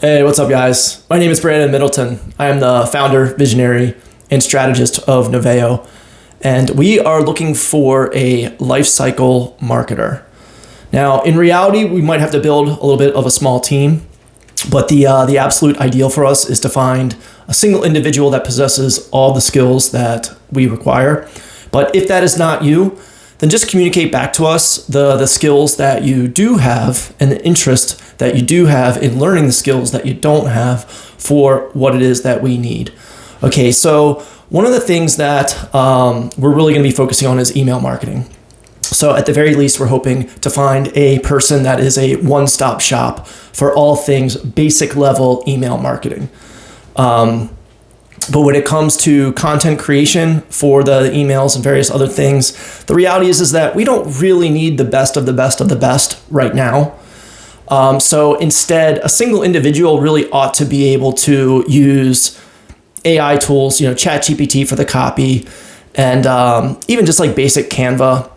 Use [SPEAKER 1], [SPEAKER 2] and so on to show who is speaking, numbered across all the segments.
[SPEAKER 1] Hey, what's up, guys? My name is Brandon Middleton. I am the founder, visionary, and strategist of NOVAEO, and we are looking for a lifecycle marketer. Now, in reality, we might have to build a little bit of a small team, but the absolute ideal for us is to find a single individual that possesses all the skills that we require. But if that is not you, then just communicate back to us the skills that you do have and the interest that you do have in learning the skills that you don't have for what it is that we need. Okay, so one of the things that we're really going to be focusing on is email marketing. So at the very least, we're hoping to find a person that is a one-stop shop for all things basic level email marketing. But when it comes to content creation for the emails and various other things, the reality is that we don't really need the best of the best of the best right now. So instead, a single individual really ought to be able to use AI tools, ChatGPT for the copy, and even just like basic Canva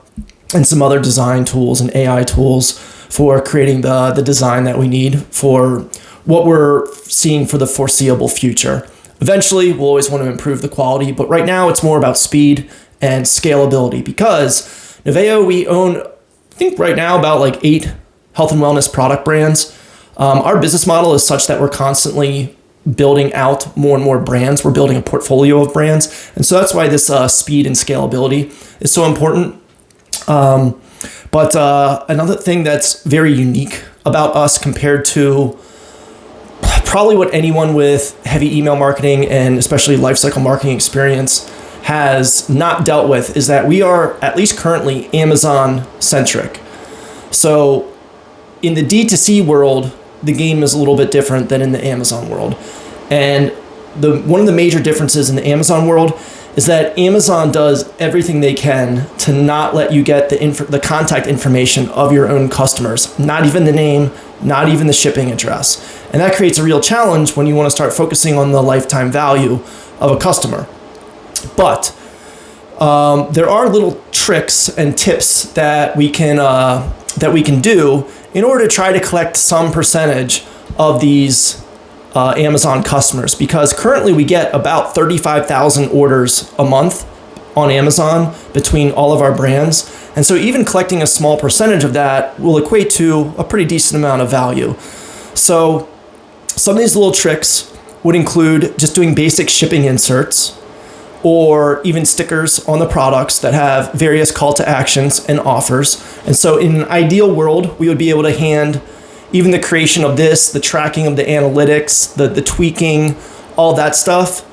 [SPEAKER 1] and some other design tools and AI tools for creating the design that we need for what we're seeing for the foreseeable future. Eventually, we'll always want to improve the quality, but right now it's more about speed and scalability because NOVAEO, we own, I think right now about like 8 health and wellness product brands. Our business model is such that we're constantly building out more and more brands. We're building a portfolio of brands. And so that's why this speed and scalability is so important. But another thing that's very unique about us compared to probably what anyone with heavy email marketing and especially lifecycle marketing experience has not dealt with is that we are, at least currently, Amazon centric. So in the D2C world, the game is a little bit different than in the Amazon world. And one of the major differences in the Amazon world is that Amazon does everything they can to not let you get the contact information of your own customers, not even the name, not even the shipping address. And that creates a real challenge when you want to start focusing on the lifetime value of a customer. But there are little tricks and tips that we can do in order to try to collect some percentage of these Amazon customers, because currently we get about 35,000 orders a month on Amazon between all of our brands. And so even collecting a small percentage of that will equate to a pretty decent amount of value. So some of these little tricks would include just doing basic shipping inserts or even stickers on the products that have various call to actions and offers. And so in an ideal world, we would be able to hand even the creation of this, the tracking of the analytics, the tweaking, all that stuff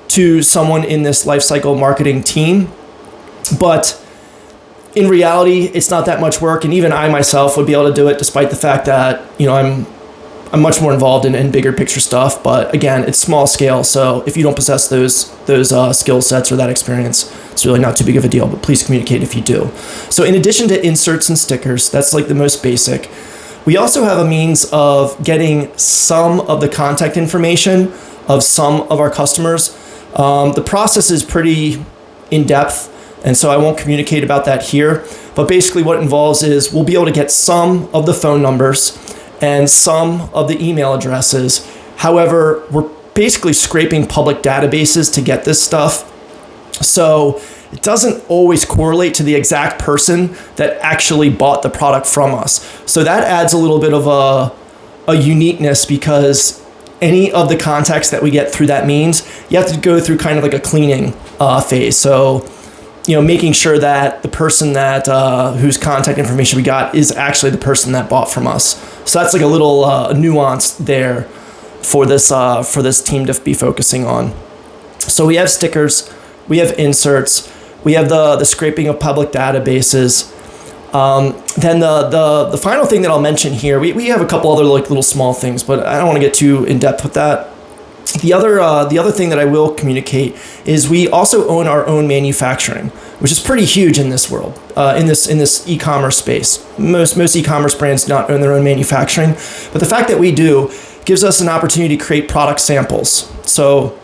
[SPEAKER 1] to someone in this lifecycle marketing team. But in reality, it's not that much work. And even I myself would be able to do it despite the fact that, I'm much more involved in bigger picture stuff. But again, it's small scale. So if you don't possess those skill sets or that experience, it's really not too big of a deal, but please communicate if you do. So in addition to inserts and stickers, that's like the most basic. We also have a means of getting some of the contact information of some of our customers. The process is pretty in-depth, and so I won't communicate about that here. But basically what it involves is we'll be able to get some of the phone numbers and some of the email addresses. However, we're basically scraping public databases to get this stuff. So it doesn't always correlate to the exact person that actually bought the product from us. So that adds a little bit of a uniqueness, because any of the contacts that we get through that means, you have to go through kind of like a cleaning phase. So, making sure that the person that whose contact information we got is actually the person that bought from us. So that's like a little nuance there for this team to be focusing on. So we have stickers, we have inserts, we have the scraping of public databases. Then the final thing that I'll mention here, we have a couple other like little small things, but I don't want to get too in depth with that. The other thing that I will communicate is we also own our own manufacturing, which is pretty huge in this world, in this e-commerce space. Most e-commerce brands do not own their own manufacturing, but the fact that we do gives us an opportunity to create product samples. So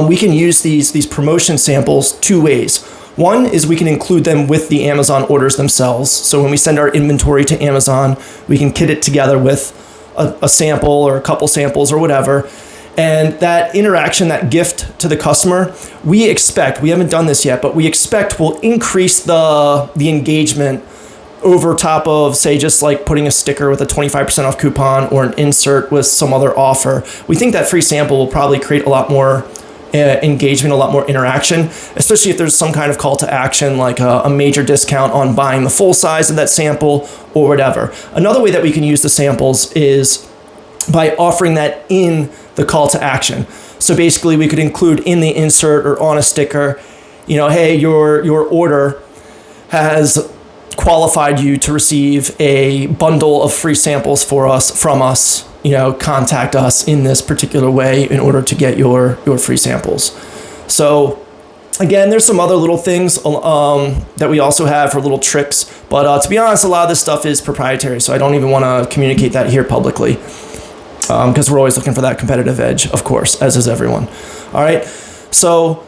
[SPEAKER 1] we can use these promotion samples two ways. One is we can include them with the Amazon orders themselves. So when we send our inventory to Amazon, we can kit it together with a sample or a couple samples or whatever. And that interaction, that gift to the customer, we haven't done this yet, but we expect will increase the engagement over top of, say, just like putting a sticker with a 25% off coupon or an insert with some other offer. We think that free sample will probably create a lot more engagement, a lot more interaction, especially if there's some kind of call to action, like a major discount on buying the full size of that sample or whatever. Another way that we can use the samples is by offering that in the call to action. So basically we could include in the insert or on a sticker, hey, your order has qualified you to receive a bundle of free samples from us. Contact us in this particular way in order to get your free samples. So again, there's some other little things that we also have for little tricks, but to be honest, a lot of this stuff is proprietary, so I don't even want to communicate that here publicly, because we're always looking for that competitive edge, of course, as is everyone. All right, so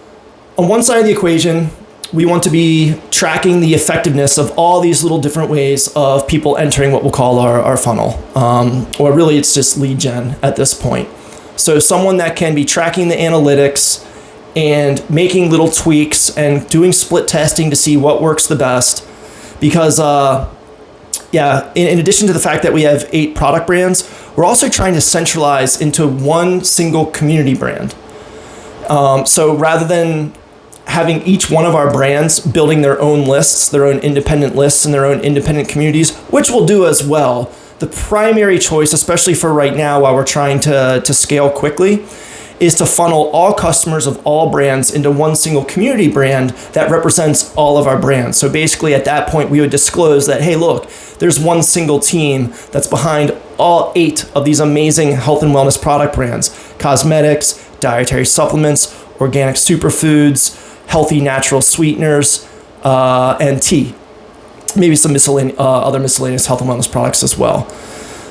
[SPEAKER 1] on one side of the equation, we want to be tracking the effectiveness of all these little different ways of people entering what we'll call our funnel. Or really it's just lead gen at this point. So someone that can be tracking the analytics and making little tweaks and doing split testing to see what works the best. Because in addition to the fact that we have 8 product brands, we're also trying to centralize into one single community brand. So rather than having each one of our brands building their own lists, their own independent lists and their own independent communities, which we'll do as well, the primary choice, especially for right now while we're trying to scale quickly, is to funnel all customers of all brands into one single community brand that represents all of our brands. So basically at that point, we would disclose that, hey, look, there's one single team that's behind all 8 of these amazing health and wellness product brands: cosmetics, dietary supplements, organic superfoods, healthy natural sweeteners, and tea. Maybe some other miscellaneous health and wellness products as well.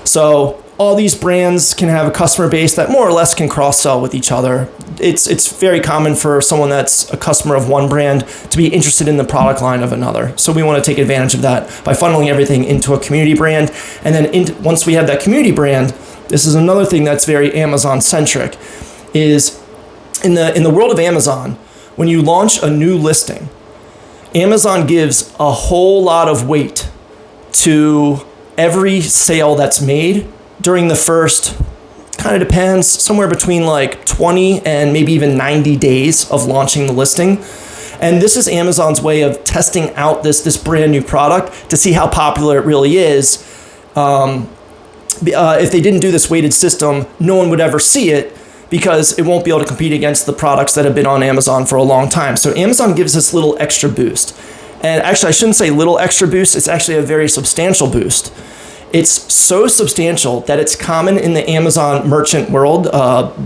[SPEAKER 1] So all these brands can have a customer base that more or less can cross-sell with each other. It's very common for someone that's a customer of one brand to be interested in the product line of another. So we want to take advantage of that by funneling everything into a community brand. And then once we have that community brand, this is another thing that's very Amazon-centric, is in the world of Amazon, when you launch a new listing, Amazon gives a whole lot of weight to every sale that's made during the first, kind of depends, somewhere between like 20 and maybe even 90 days of launching the listing. And this is Amazon's way of testing out this brand new product to see how popular it really is. If they didn't do this weighted system, no one would ever see it, because it won't be able to compete against the products that have been on Amazon for a long time. So Amazon gives this little extra boost. And actually, I shouldn't say little extra boost, it's actually a very substantial boost. It's so substantial that it's common in the Amazon merchant world,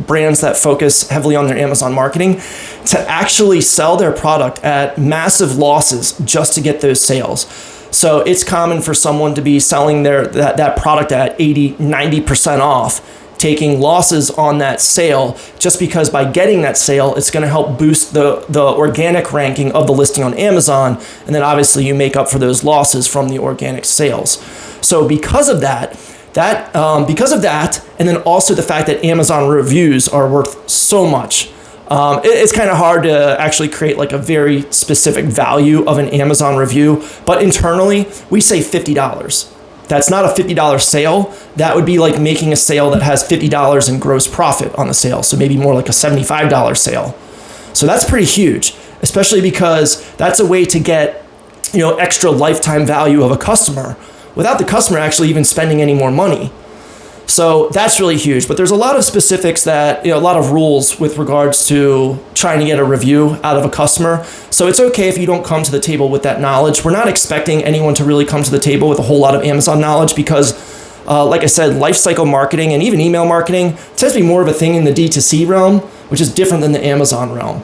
[SPEAKER 1] brands that focus heavily on their Amazon marketing, to actually sell their product at massive losses just to get those sales. So it's common for someone to be selling that product at 80, 90% off, taking losses on that sale, just because by getting that sale, it's going to help boost the organic ranking of the listing on Amazon. And then obviously you make up for those losses from the organic sales. So because of that, and then also the fact that Amazon reviews are worth so much, it's kind of hard to actually create like a very specific value of an Amazon review. But internally, we say $50. That's not a $50 sale. That would be like making a sale that has $50 in gross profit on the sale. So maybe more like a $75 sale. So that's pretty huge, especially because that's a way to get, extra lifetime value of a customer without the customer actually even spending any more money. So that's really huge. But there's a lot of specifics that, a lot of rules with regards to trying to get a review out of a customer. So it's okay if you don't come to the table with that knowledge. We're not expecting anyone to really come to the table with a whole lot of Amazon knowledge because, like I said, lifecycle marketing and even email marketing tends to be more of a thing in the D2C realm, which is different than the Amazon realm.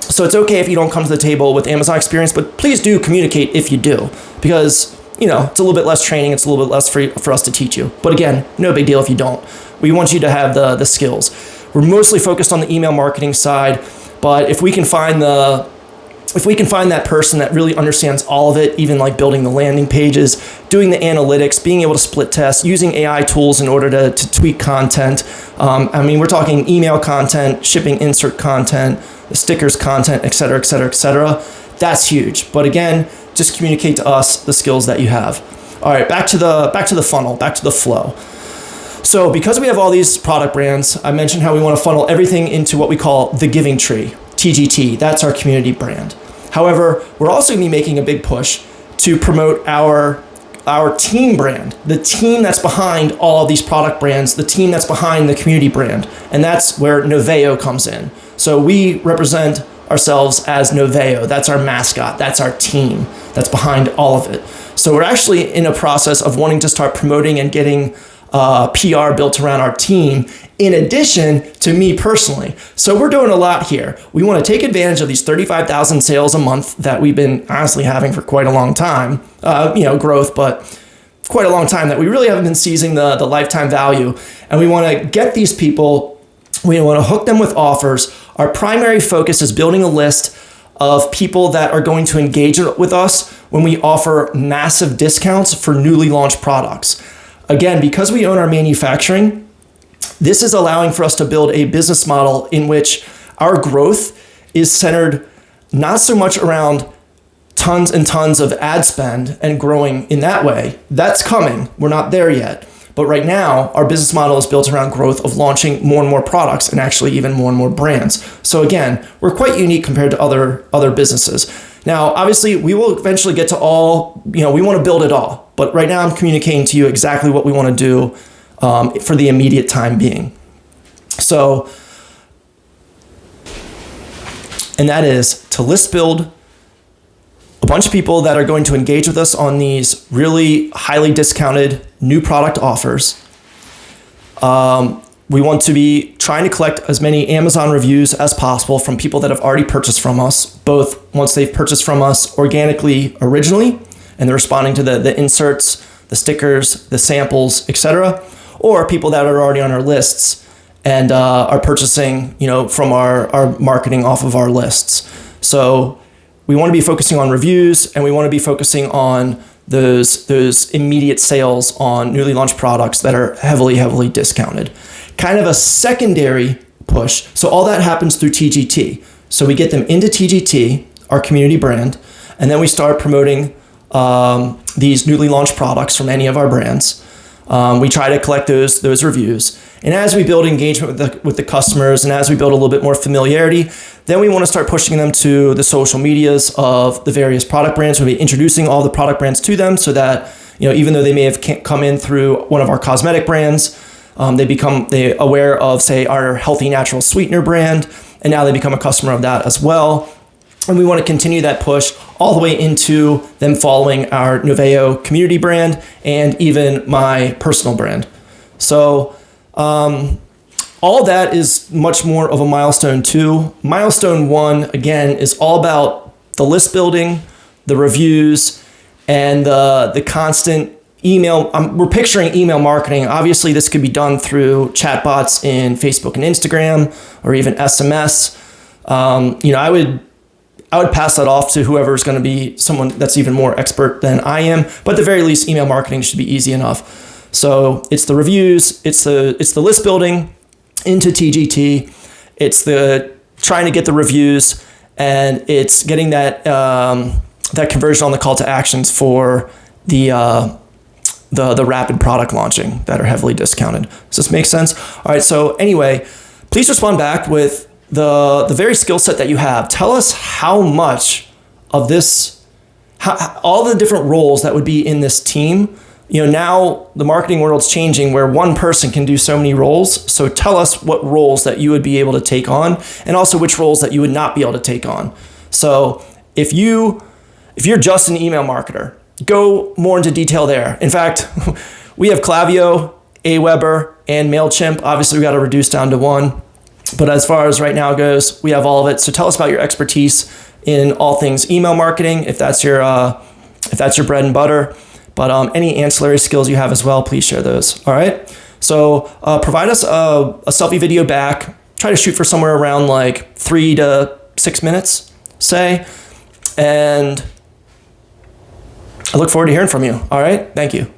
[SPEAKER 1] So it's okay if you don't come to the table with Amazon experience, but please do communicate if you do, because it's a little bit less training. It's a little bit less for us to teach you. But again, no big deal if you don't. We want you to have the skills. We're mostly focused on the email marketing side, but if we can find the if we can find that person that really understands all of it, even like building the landing pages, doing the analytics, being able to split test, using AI tools in order to tweak content. I mean, we're talking email content, shipping insert content, the stickers content, et cetera, et cetera, et cetera. That's huge. But again, just communicate to us the skills that you have. All right, back to the funnel, back to the flow. So because we have all these product brands, I mentioned how we want to funnel everything into what we call the giving tree, TGT. That's our community brand. However, we're also going to be making a big push to promote our team brand, the team that's behind all of these product brands, the team that's behind the community brand. And that's where NOVAEO comes in. So we represent ourselves as NOVAEO. That's our mascot. That's our team that's behind all of it. So we're actually in a process of wanting to start promoting and getting PR built around our team, in addition to me personally. So we're doing a lot here. We want to take advantage of these 35,000 sales a month that we've been honestly having for quite a long time, growth, but quite a long time that we really haven't been seizing the lifetime value. And we want to get these people, we want to hook them with offers. Our primary focus is building a list of people that are going to engage with us when we offer massive discounts for newly launched products. Again, because we own our manufacturing, this is allowing for us to build a business model in which our growth is centered not so much around tons and tons of ad spend and growing in that way. That's coming. We're not there yet. But right now, our business model is built around growth of launching more and more products and actually even more and more brands. So again, we're quite unique compared to other businesses. Now, obviously, we will eventually get to all, we want to build it all. But right now, I'm communicating to you exactly what we want to do for the immediate time being. So, and that is to list build a bunch of people that are going to engage with us on these really highly discounted new product offers. We want to be trying to collect as many Amazon reviews as possible from people that have already purchased from us, both once they've purchased from us organically originally, and they're responding to the inserts, the stickers, the samples, etc., or people that are already on our lists and are purchasing, from our marketing off of our lists. So we want to be focusing on reviews, and we want to be focusing on those immediate sales on newly launched products that are heavily discounted. Kind of a secondary push. So all that happens through TGT. So we get them into TGT, our community brand, and then we start promoting these newly launched products from any of our brands. We try to collect those reviews. And as we build engagement with the customers, and as we build a little bit more familiarity, then we want to start pushing them to the social medias of the various product brands. We'll be introducing all the product brands to them so that, even though they may have come in through one of our cosmetic brands, they aware of, say, our Healthy Natural Sweetener brand, and now they become a customer of that as well. And we want to continue that push all the way into them following our NOVAEO community brand and even my personal brand. So all that is much more of a milestone 2. Milestone 1, again, is all about the list building, the reviews, and the constant email. We're picturing email marketing. Obviously, this could be done through chatbots in Facebook and Instagram, or even SMS. I would pass that off to whoever's going to be someone that's even more expert than I am. But at the very least, email marketing should be easy enough. So it's the reviews, it's the list building into TGT, it's the trying to get the reviews, and it's getting that conversion on the call to actions for the rapid product launching that are heavily discounted. Does this make sense? All right. So anyway, please respond back with the very skill set that you have. Tell us how much of this, all the different roles that would be in this team. Now the marketing world's changing where one person can do so many roles. So tell us what roles that you would be able to take on, and also which roles that you would not be able to take on. So if you're just an email marketer, go more into detail there. In fact, we have Klaviyo, Aweber, and MailChimp. Obviously, we got to reduce down to one. But as far as right now goes, we have all of it. So tell us about your expertise in all things email marketing, if that's your bread and butter. But any ancillary skills you have as well, please share those. All right. So provide us a selfie video back. Try to shoot for somewhere around like 3 to 6 minutes, say. And I look forward to hearing from you. All right. Thank you.